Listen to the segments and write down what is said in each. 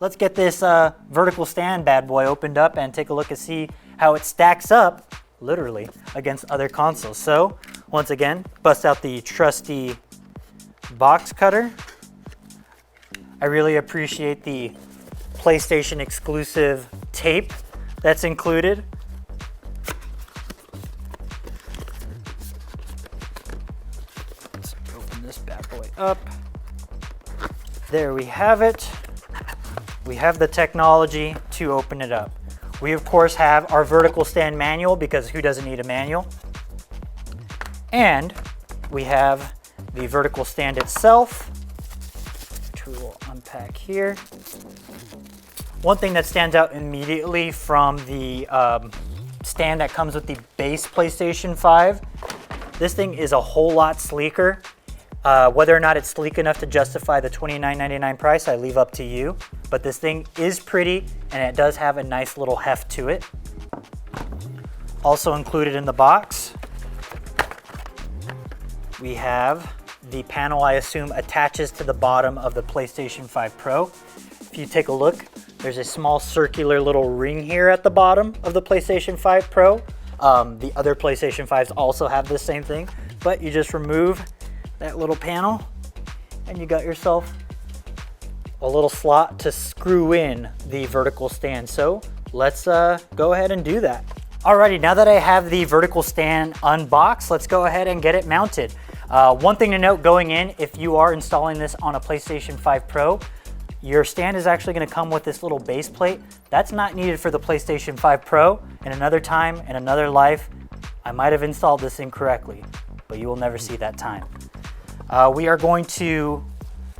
let's get this vertical stand bad boy opened up and take a look and see how it stacks up, literally, against other consoles. So, once again, bust out the trusty box cutter. I really appreciate the PlayStation exclusive tape that's included. Let's open this bad boy up. There we have it. We have the technology to open it up. We of course have our vertical stand manual, because who doesn't need a manual? And we have the vertical stand itself, which we will unpack here. One thing that stands out immediately from the stand that comes with the base PlayStation 5, this thing is a whole lot sleeker. Whether or not it's sleek enough to justify the $29.99 price, I leave up to you. But this thing is pretty, and it does have a nice little heft to it. Also included in the box, we have the panel I assume attaches to the bottom of the PlayStation 5 Pro. If you take a look, there's a small circular little ring here at the bottom of the PlayStation 5 Pro. The other PlayStation 5s also have the same thing, but you just remove that little panel and you got yourself a little slot to screw in the vertical stand. So let's go ahead and do that. Alrighty, now that I have the vertical stand unboxed, let's go ahead and get it mounted. One thing to note going in, if you are installing this on a PlayStation 5 Pro, your stand is actually going to come with this little base plate. That's not needed for the PlayStation 5 Pro. In another time, in another life, I might have installed this incorrectly, but you will never see that time. We are going to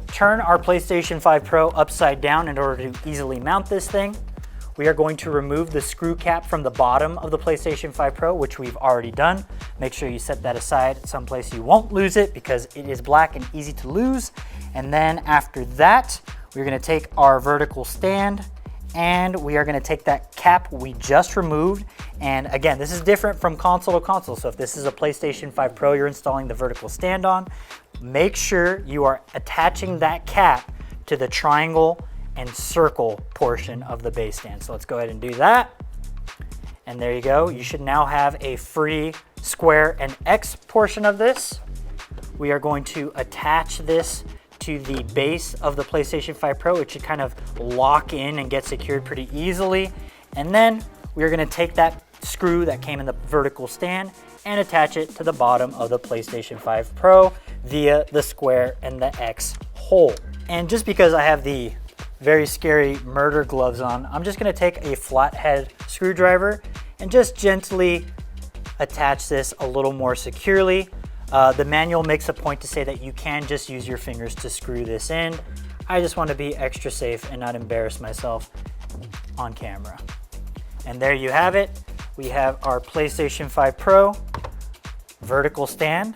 turn our PlayStation 5 Pro upside down in order to easily mount this thing. We are going to remove the screw cap from the bottom of the PlayStation 5 Pro, which we've already done. Make sure you set that aside someplace you won't lose it, because it is black and easy to lose. And then after that, we're going to take our vertical stand and we are going to take that cap we just removed. And again, this is different from console to console. So if this is a PlayStation 5 Pro you're installing the vertical stand on, make sure you are attaching that cap to the triangle and circle portion of the base stand. So let's go ahead and do that. And there you go. You should now have a free square and X portion of this. We are going to attach this to the base of the PlayStation 5 Pro. It should kind of lock in and get secured pretty easily. And then we're going to take that screw that came in the vertical stand and attach it to the bottom of the PlayStation 5 Pro via the square and the X hole. And just because I have the very scary murder gloves on, I'm just going to take a flathead screwdriver and just gently attach this a little more securely. The manual makes a point to say that you can just use your fingers to screw this in. I just want to be extra safe and not embarrass myself on camera. And there you have it. We have our PlayStation 5 Pro vertical stand